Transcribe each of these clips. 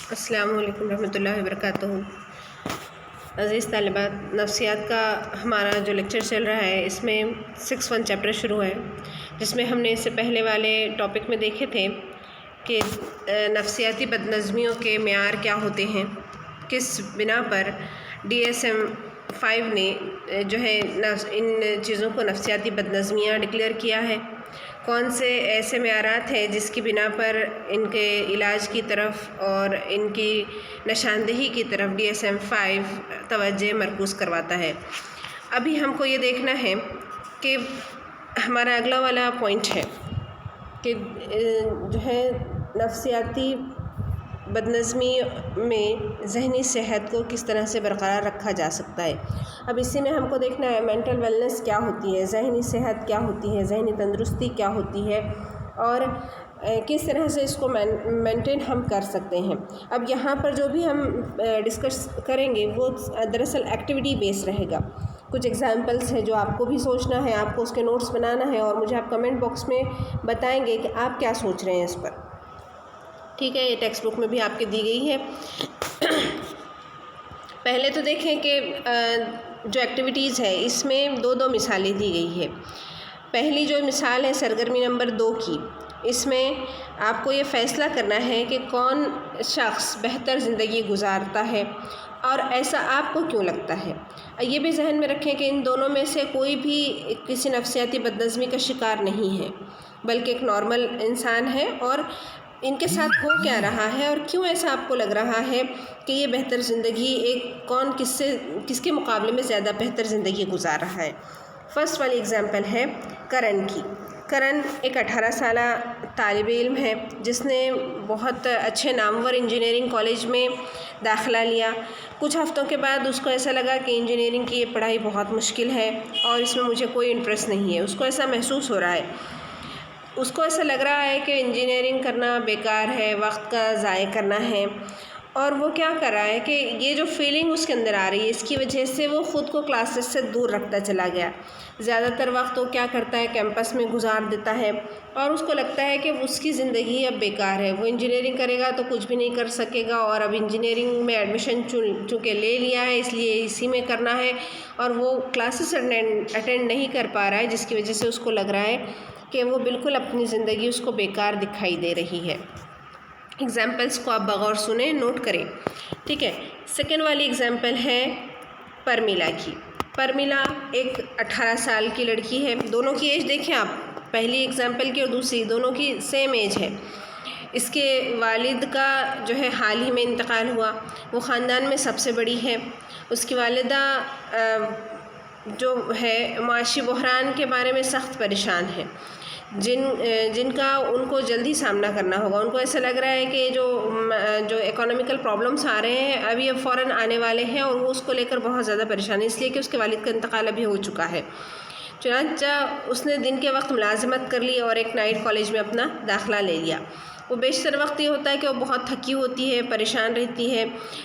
السلام علیکم ورحمۃ اللہ وبرکاتہ۔ عزیز طالبات، نفسیات کا ہمارا جو لیکچر چل رہا ہے اس میں 6.1 چیپٹر شروع ہے، جس میں ہم نے اس سے پہلے والے ٹاپک میں دیکھے تھے کہ نفسیاتی بدنظمیوں کے معیار کیا ہوتے ہیں، کس بنا پر DSM-5 نے جو ہے ان چیزوں کو نفسیاتی بدنظمیاں ڈکلیئر کیا ہے، کون سے ایسے معیارات ہیں جس کی بنا پر ان کے علاج کی طرف اور ان کی نشاندہی کی طرف DSM-5 توجہ مرکوز کرواتا ہے۔ ابھی ہم کو یہ دیکھنا ہے کہ ہمارا اگلا والا پوائنٹ ہے کہ جو ہے نفسیاتی بدنظمی میں ذہنی صحت کو کس طرح سے برقرار رکھا جا سکتا ہے۔ اب اسی میں ہم کو دیکھنا ہے مینٹل ویلنس کیا ہوتی ہے، ذہنی صحت کیا ہوتی ہے، ذہنی تندرستی کیا ہوتی ہے اور کس طرح سے اس کو مینٹین ہم کر سکتے ہیں۔ اب یہاں پر جو بھی ہم ڈسکس کریں گے وہ دراصل ایکٹیویٹی بیس رہے گا۔ کچھ ایگزامپلس ہیں جو آپ کو بھی سوچنا ہے، آپ کو اس کے نوٹس بنانا ہے اور مجھے آپ کمنٹ باکس میں بتائیں گے کہ آپ کیا سوچ رہے ہیں اس پر، ٹھیک ہے؟ یہ ٹیکسٹ بک میں بھی آپ کے دی گئی ہے۔ پہلے تو دیکھیں کہ جو ایکٹیویٹیز ہے اس میں دو مثالیں دی گئی ہے۔ پہلی جو مثال ہے سرگرمی نمبر 2 کی، اس میں آپ کو یہ فیصلہ کرنا ہے کہ کون شخص بہتر زندگی گزارتا ہے اور ایسا آپ کو کیوں لگتا ہے۔ یہ بھی ذہن میں رکھیں کہ ان دونوں میں سے کوئی بھی کسی نفسیاتی بدنظمی کا شکار نہیں ہے، بلکہ ایک نارمل انسان ہے اور ان کے ساتھ ہو کیا رہا ہے اور کیوں ایسا آپ کو لگ رہا ہے کہ یہ بہتر زندگی کس کے مقابلے میں زیادہ بہتر زندگی گزار رہا ہے۔ فرسٹ والی اگزامپل ہے کرن کی۔ کرن ایک 18 سالہ طالب علم ہے جس نے بہت اچھے نامور انجینئرنگ کالج میں داخلہ لیا۔ کچھ ہفتوں کے بعد اس کو ایسا لگا کہ انجینئرنگ کی یہ پڑھائی بہت مشکل ہے اور اس میں مجھے کوئی انٹرسٹ نہیں ہے۔ اس کو ایسا محسوس ہو رہا ہے، اس کو ایسا لگ رہا ہے کہ انجینئرنگ کرنا بیکار ہے، وقت کا ضائع کرنا ہے، اور وہ کیا کر رہا ہے کہ یہ جو فیلنگ اس کے اندر آ رہی ہے اس کی وجہ سے وہ خود کو کلاسز سے دور رکھتا چلا گیا۔ زیادہ تر وقت وہ کیا کرتا ہے، کیمپس میں گزار دیتا ہے اور اس کو لگتا ہے کہ اس کی زندگی اب بیکار ہے۔ وہ انجینئرنگ کرے گا تو کچھ بھی نہیں کر سکے گا اور اب انجینئرنگ میں ایڈمیشن چونکہ لے لیا ہے اس لیے اسی میں کرنا ہے، اور وہ کلاسز اٹینڈ نہیں کر پا رہا ہے، جس کی وجہ سے اس کو لگ رہا ہے کہ وہ بالکل اپنی زندگی اس کو بیکار دکھائی دے رہی ہے۔ ایگزامپلس کو آپ بغور سنیں، نوٹ کریں، ٹھیک ہے؟ سیکنڈ والی ایگزامپل ہے پرمیلا کی۔ پرمیلا ایک 18 سال کی لڑکی ہے۔ دونوں کی ایج دیکھیں آپ، پہلی ایگزامپل کی اور دوسری، دونوں کی سیم ایج ہے۔ اس کے والد کا جو ہے حال ہی میں انتقال ہوا، وہ خاندان میں سب سے بڑی ہے۔ اس کی والدہ جو ہے معاشی بحران کے بارے میں سخت پریشان ہے، جن کا ان کو جلدی سامنا کرنا ہوگا۔ ان کو ایسا لگ رہا ہے کہ جو اکنامیکل پرابلمس آ رہے ہیں ابھی اب فوراً آنے والے ہیں اور وہ اس کو لے کر بہت زیادہ پریشان ہے، اس لیے کہ اس کے والد کا انتقال ابھی ہو چکا ہے۔ چنانچہ اس نے دن کے وقت ملازمت کر لی اور ایک نائٹ کالج میں اپنا داخلہ لے لیا۔ وہ بیشتر وقت یہ ہوتا ہے کہ وہ بہت تھکی ہوتی ہے، پریشان رہتی ہے،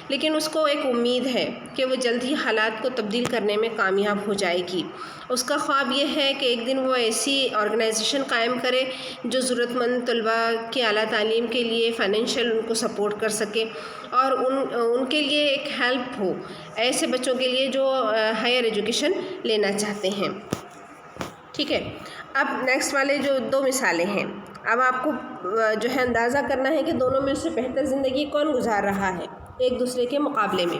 لیکن اس کو ایک امید ہے کہ وہ جلد ہی حالات کو تبدیل کرنے میں کامیاب ہو جائے گی۔ اس کا خواب یہ ہے کہ ایک دن وہ ایسی آرگنائزیشن قائم کرے جو ضرورت مند طلباء کی اعلیٰ تعلیم کے لیے فائنینشیل ان کو سپورٹ کر سکے اور ان کے لیے ایک ہیلپ ہو، ایسے بچوں کے لیے جو ہائر ایجوکیشن لینا چاہتے ہیں، ٹھیک ہے؟ اب نیکسٹ والے جو 2 مثالیں ہیں، اب آپ کو جو ہے اندازہ کرنا ہے کہ دونوں میں سے بہتر زندگی کون گزار رہا ہے ایک دوسرے کے مقابلے میں،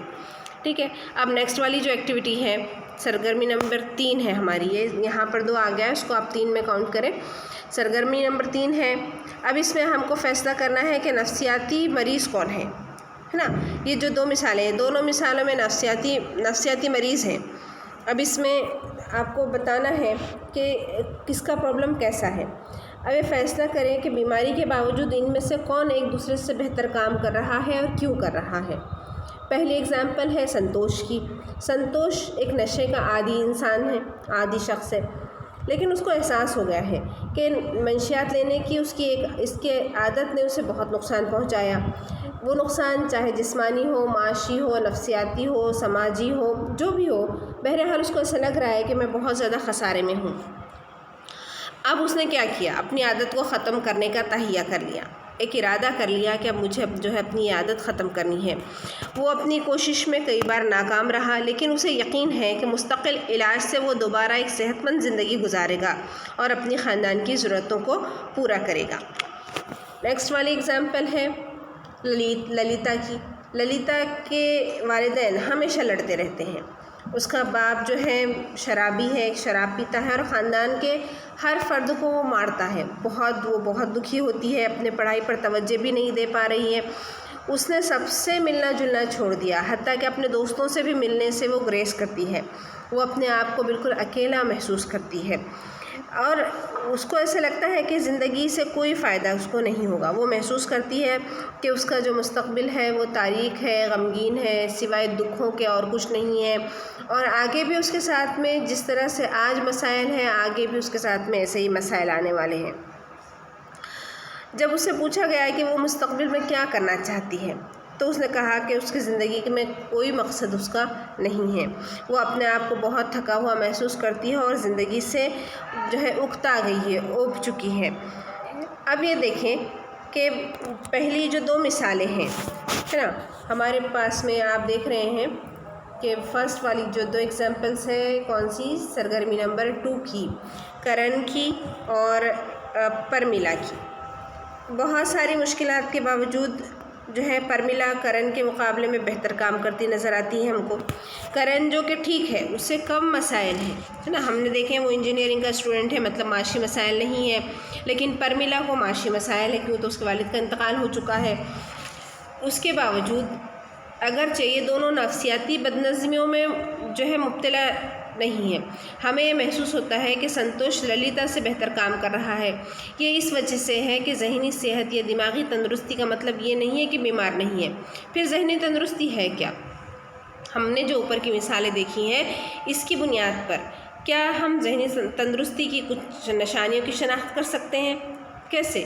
ٹھیک ہے؟ اب نیکسٹ والی جو ایکٹیویٹی ہے سرگرمی نمبر 3 ہے ہماری، یہاں پر 2 آ گیا ہے، اس کو آپ 3 میں کاؤنٹ کریں۔ سرگرمی نمبر 3 ہے۔ اب اس میں ہم کو فیصلہ کرنا ہے کہ نفسیاتی مریض کون ہے نا؟ یہ جو 2 مثالیں ہیں، دونوں مثالوں میں نفسیاتی مریض ہیں۔ اب اس میں آپ کو بتانا ہے کہ کس کا پرابلم کیسا ہے۔ اب یہ فیصلہ کریں کہ بیماری کے باوجود ان میں سے کون ایک دوسرے سے بہتر کام کر رہا ہے اور کیوں کر رہا ہے۔ پہلی ایگزامپل ہے سنتوش کی۔ سنتوش ایک نشے کا عادی انسان ہے، عادی شخص ہے، لیکن اس کو احساس ہو گیا ہے کہ منشیات لینے کی اس کے عادت نے اسے بہت نقصان پہنچایا۔ وہ نقصان چاہے جسمانی ہو، معاشی ہو، نفسیاتی ہو، سماجی ہو، جو بھی ہو، بہرحال اس کو ایسا لگ رہا ہے کہ میں بہت زیادہ خسارے میں ہوں۔ اب اس نے کیا کیا، اپنی عادت کو ختم کرنے کا تہیہ کر لیا، ایک ارادہ کر لیا کہ اب مجھے جو ہے اپنی عادت ختم کرنی ہے۔ وہ اپنی کوشش میں کئی بار ناکام رہا، لیکن اسے یقین ہے کہ مستقل علاج سے وہ دوبارہ ایک صحت مند زندگی گزارے گا اور اپنی خاندان کی ضرورتوں کو پورا کرے گا۔ نیکسٹ والی اگزامپل ہے للیتا کی۔ للیتا کے والدین ہمیشہ لڑتے رہتے ہیں۔ اس کا باپ جو ہے شرابی ہے، شراب پیتا ہے اور خاندان کے ہر فرد کو وہ مارتا ہے۔ وہ بہت دکھی ہوتی ہے، اپنے پڑھائی پر توجہ بھی نہیں دے پا رہی ہے۔ اس نے سب سے ملنا جلنا چھوڑ دیا، حتیٰ کہ اپنے دوستوں سے بھی ملنے سے وہ گریز کرتی ہے۔ وہ اپنے آپ کو بالکل اکیلا محسوس کرتی ہے اور اس کو ایسا لگتا ہے کہ زندگی سے کوئی فائدہ اس کو نہیں ہوگا۔ وہ محسوس کرتی ہے کہ اس کا جو مستقبل ہے وہ تاریک ہے، غمگین ہے، سوائے دکھوں کے اور کچھ نہیں ہے، اور آگے بھی اس کے ساتھ میں جس طرح سے آج مسائل ہیں، آگے بھی اس کے ساتھ میں ایسے ہی مسائل آنے والے ہیں۔ جب اس سے پوچھا گیا کہ وہ مستقبل میں کیا کرنا چاہتی ہے تو اس نے کہا کہ اس کی زندگی میں کوئی مقصد اس کا نہیں ہے۔ وہ اپنے آپ کو بہت تھکا ہوا محسوس کرتی ہے اور زندگی سے جو ہے اکتا گئی ہے، اوب چکی ہے۔ اب یہ دیکھیں کہ پہلی جو دو مثالیں ہیں ہے نا ہمارے پاس میں، آپ دیکھ رہے ہیں کہ فرسٹ والی جو دو ایگزامپلس ہیں کون سی، سرگرمی نمبر 2 کی، کرن کی اور پرمیلا کی۔ بہت ساری مشکلات کے باوجود جو ہے پرمیلا کرن کے مقابلے میں بہتر کام کرتی نظر آتی ہے ہم کو۔ کرن جو کہ ٹھیک ہے، اس سے کم مسائل ہیں ہے نا، ہم نے دیکھیں وہ انجینئرنگ کا اسٹوڈنٹ ہے، مطلب معاشی مسائل نہیں ہے، لیکن پرمیلا کو معاشی مسائل ہے، کیوں تو اس کے والد کا انتقال ہو چکا ہے۔ اس کے باوجود اگرچہ یہ دونوں نفسیاتی بدنظمیوں میں جو ہے مبتلا نہیں ہے، ہمیں یہ محسوس ہوتا ہے کہ سنتوش للیتا سے بہتر کام کر رہا ہے۔ یہ اس وجہ سے ہے کہ ذہنی صحت یا دماغی تندرستی کا مطلب یہ نہیں ہے کہ بیمار نہیں ہے۔ پھر ذہنی تندرستی ہے کیا؟ ہم نے جو اوپر کی مثالیں دیکھی ہیں اس کی بنیاد پر کیا ہم ذہنی تندرستی کی کچھ نشانیوں کی شناخت کر سکتے ہیں؟ کیسے؟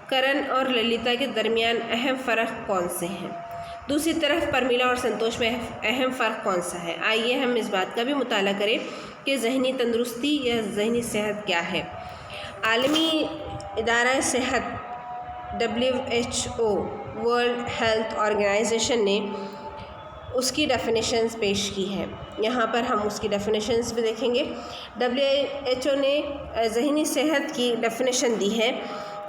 کرن اور للیتا کے درمیان اہم فرق کون سے ہیں؟ دوسری طرف پرمیلا اور سنتوش میں اہم فرق کون سا ہے؟ آئیے ہم اس بات کا بھی مطالعہ کریں کہ ذہنی تندرستی یا ذہنی صحت کیا ہے۔ عالمی ادارہ صحت WHO ورلڈ ہیلتھ آرگنائزیشن نے اس کی ڈیفینیشنز پیش کی ہے۔ یہاں پر ہم اس کی ڈیفینیشنز بھی دیکھیں گے۔ WHO نے ذہنی صحت کی ڈیفینیشن دی ہے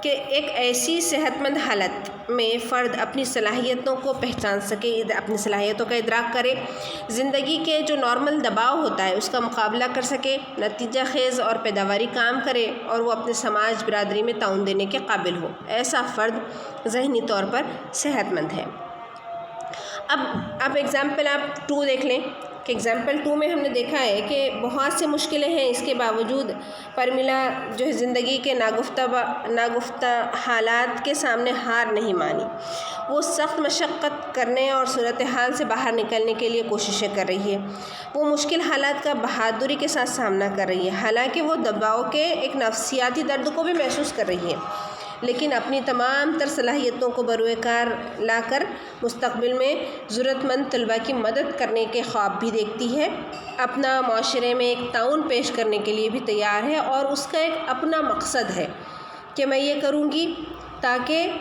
کہ ایک ایسی صحت مند حالت میں فرد اپنی صلاحیتوں کو پہچان سکے، اپنی صلاحیتوں کا ادراک کرے، زندگی کے جو نارمل دباؤ ہوتا ہے اس کا مقابلہ کر سکے، نتیجہ خیز اور پیداواری کام کرے اور وہ اپنے سماج برادری میں تعاون دینے کے قابل ہو۔ ایسا فرد ذہنی طور پر صحت مند ہے۔ اب ایگزامپل آپ 2 دیکھ لیں کہ ایگزامپل 2 میں ہم نے دیکھا ہے کہ بہت سی مشکلیں ہیں، اس کے باوجود پرمیلا جو ہے زندگی کے ناگفتہ حالات کے سامنے ہار نہیں مانی۔ وہ سخت مشقت کرنے اور صورتحال سے باہر نکلنے کے لیے کوششیں کر رہی ہے۔ وہ مشکل حالات کا بہادری کے ساتھ سامنا کر رہی ہے، حالانکہ وہ دباؤ کے ایک نفسیاتی درد کو بھی محسوس کر رہی ہے، لیکن اپنی تمام تر صلاحیتوں کو بروئے کار لا کر مستقبل میں ضرورت مند طلباء کی مدد کرنے کے خواب بھی دیکھتی ہے، اپنا معاشرے میں ایک تعاون پیش کرنے کے لیے بھی تیار ہے، اور اس کا ایک اپنا مقصد ہے کہ میں یہ کروں گی تاکہ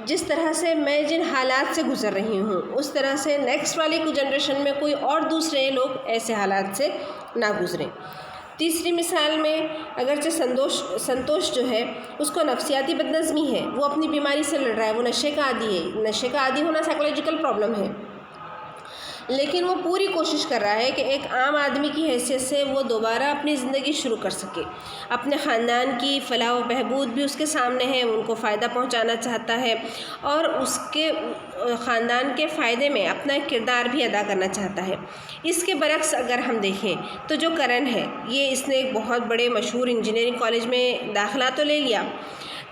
جس طرح سے میں جن حالات سے گزر رہی ہوں اس طرح سے نیکسٹ والی جنریشن میں کوئی اور دوسرے لوگ ایسے حالات سے نہ گزریں۔ تیسری مثال میں اگرچہ سنتوش جو ہے اس کو نفسیاتی بدنظمی ہے، وہ اپنی بیماری سے لڑ رہا ہے، وہ نشے کا عادی ہے۔ نشے کا عادی ہونا سائیکولوجیکل پرابلم ہے، لیکن وہ پوری کوشش کر رہا ہے کہ ایک عام آدمی کی حیثیت سے وہ دوبارہ اپنی زندگی شروع کر سکے۔ اپنے خاندان کی فلاح و بہبود بھی اس کے سامنے ہے، ان کو فائدہ پہنچانا چاہتا ہے اور اس کے خاندان کے فائدے میں اپنا ایک کردار بھی ادا کرنا چاہتا ہے۔ اس کے برعکس اگر ہم دیکھیں تو جو کرن ہے، یہ اس نے ایک بہت بڑے مشہور انجینئرنگ کالج میں داخلہ تو لے لیا،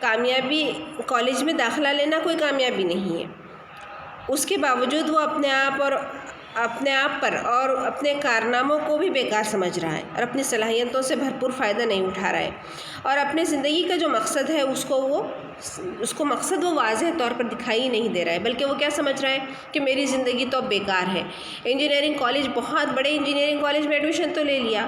کامیابی کالج میں داخلہ لینا کوئی کامیابی نہیں ہے، اس کے باوجود وہ اپنے آپ پر اور اپنے کارناموں کو بھی بیکار سمجھ رہا ہے اور اپنی صلاحیتوں سے بھرپور فائدہ نہیں اٹھا رہا ہے، اور اپنے زندگی کا جو مقصد ہے اس کو مقصد وہ واضح طور پر دکھائی نہیں دے رہا ہے، بلکہ وہ کیا سمجھ رہا ہے کہ میری زندگی تو اب بیکار ہے۔ انجینئرنگ کالج، بہت بڑے انجینئرنگ کالج میں ایڈمیشن تو لے لیا،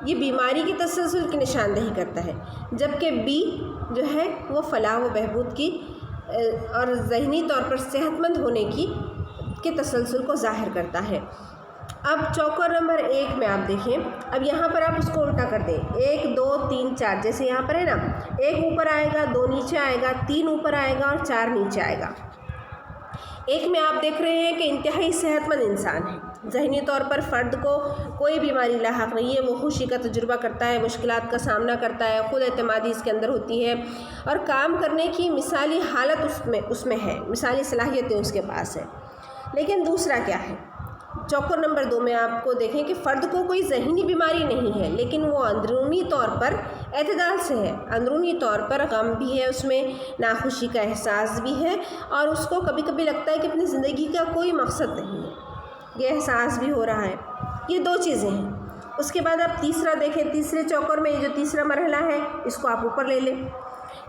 یہ بیماری کی تسلسل کی نشاندہی کرتا ہے، جبکہ بی جو ہے وہ فلاح و بہبود کی اور ذہنی طور پر صحت مند ہونے کے تسلسل کو ظاہر کرتا ہے۔ اب چوکر نمبر 1 میں آپ دیکھیں، اب یہاں پر آپ اس کو الٹا کر دیں، 1 2 3 4، جیسے یہاں پر ہے نا، 1 اوپر آئے گا، 2 نیچے آئے گا، 3 اوپر آئے گا اور 4 نیچے آئے گا۔ 1 میں آپ دیکھ رہے ہیں کہ انتہائی صحت مند انسان ہے، ذہنی طور پر فرد کو کوئی بیماری لاحق نہیں ہے، وہ خوشی کا تجربہ کرتا ہے، مشکلات کا سامنا کرتا ہے، خود اعتمادی اس کے اندر ہوتی ہے اور کام کرنے کی مثالی حالت اس میں ہے، مثالی صلاحیتیں اس کے پاس ہیں۔ لیکن دوسرا کیا ہے؟ چوکر نمبر 2 میں آپ کو دیکھیں کہ فرد کو کوئی ذہنی بیماری نہیں ہے، لیکن وہ اندرونی طور پر اعتدال سے ہے، اندرونی طور پر غم بھی ہے، اس میں ناخوشی کا احساس بھی ہے اور اس کو کبھی کبھی لگتا ہے کہ اپنی زندگی کا کوئی مقصد نہیں ہے، یہ احساس بھی ہو رہا ہے۔ یہ 2 چیزیں ہیں۔ اس کے بعد آپ تیسرا دیکھیں، تیسرے چوکر میں یہ جو تیسرا مرحلہ ہے اس کو آپ اوپر لے لیں،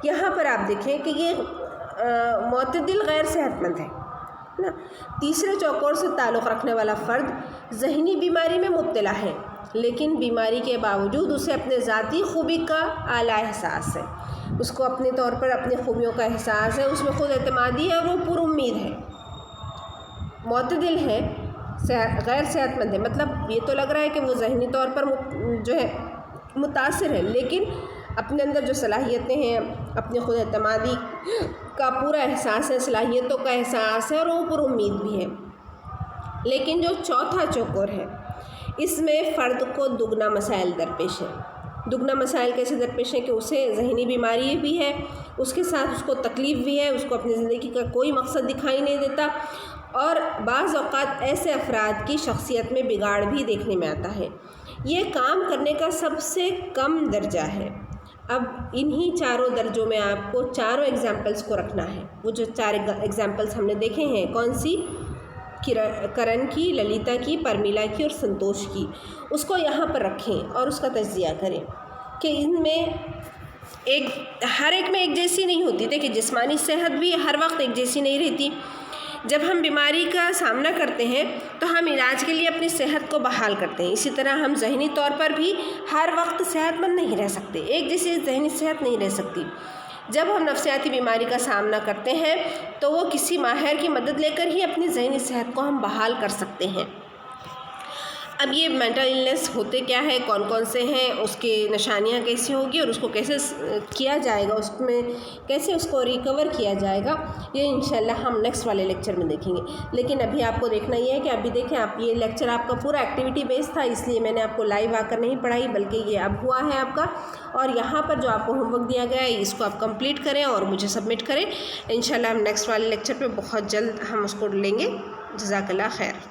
یہاں پر آپ دیکھیں کہ یہ معتدل غیر صحت مند ہے نا۔ تیسرے چوکور سے تعلق رکھنے والا فرد ذہنی بیماری میں مبتلا ہے، لیکن بیماری کے باوجود اسے اپنے ذاتی خوبی کا اعلیٰ احساس ہے، اس کو اپنے طور پر اپنی خوبیوں کا احساس ہے، اس میں خود اعتمادی ہے اور وہ پر امید ہے، معتدل ہے، غیر صحت مند ہے۔ مطلب یہ تو لگ رہا ہے کہ وہ ذہنی طور پر جو ہے متاثر ہے، لیکن اپنے اندر جو صلاحیتیں ہیں، اپنی خود اعتمادی کا پورا احساس ہے، صلاحیتوں کا احساس ہے اور وہ پر امید بھی ہے۔ لیکن جو چوتھا چوکور ہے اس میں فرد کو دگنا مسائل درپیش ہے۔ دگنا مسائل کیسے درپیش ہیں کہ اسے ذہنی بیماری بھی ہے، اس کے ساتھ اس کو تکلیف بھی ہے، اس کو اپنی زندگی کا کوئی مقصد دکھائی نہیں دیتا اور بعض اوقات ایسے افراد کی شخصیت میں بگاڑ بھی دیکھنے میں آتا ہے۔ یہ کام کرنے کا سب سے کم درجہ ہے۔ اب انہی چاروں درجوں میں آپ کو چاروں ایگزامپلس کو رکھنا ہے۔ وہ جو 4 ایگزامپلس ہم نے دیکھے ہیں، کون سی؟ کرن کی، للیتا کی، پرمیلا کی اور سنتوش کی، اس کو یہاں پر رکھیں اور اس کا تجزیہ کریں کہ ان میں ہر ایک میں ایک جیسی نہیں ہوتی۔ دیکھیں جسمانی صحت بھی ہر وقت ایک جیسی نہیں رہتی۔ جب ہم بیماری کا سامنا کرتے ہیں تو ہم علاج کے لیے اپنی صحت کو بحال کرتے ہیں، اسی طرح ہم ذہنی طور پر بھی ہر وقت صحت مند نہیں رہ سکتے، ایک جیسی ذہنی صحت نہیں رہ سکتی۔ جب ہم نفسیاتی بیماری کا سامنا کرتے ہیں تو وہ کسی ماہر کی مدد لے کر ہی اپنی ذہنی صحت کو ہم بحال کر سکتے ہیں۔ اب یہ مینٹل النیس ہوتے کیا ہے، کون کون سے ہیں، اس کی نشانیاں کیسی ہوگی اور اس کو کیسے کیا جائے گا، اس میں کیسے اس کو ریکور کیا جائے گا، یہ انشاءاللہ ہم نیکسٹ والے لیکچر میں دیکھیں گے۔ لیکن ابھی آپ کو دیکھنا یہ ہے کہ ابھی دیکھیں آپ، یہ لیکچر آپ کا پورا ایکٹیویٹی بیس تھا، اس لیے میں نے آپ کو لائیو آ کر نہیں پڑھائی، بلکہ یہ اب ہوا ہے آپ کا، اور یہاں پر جو آپ کو ہوم ورک دیا گیا ہے اس کو آپ کمپلیٹ کریں اور مجھے سبمٹ کریں۔ انشاءاللہ ہم نیکسٹ والے لیکچر پہ بہت جلد ہم اس کو لیں گے۔ جزاک اللہ خیر۔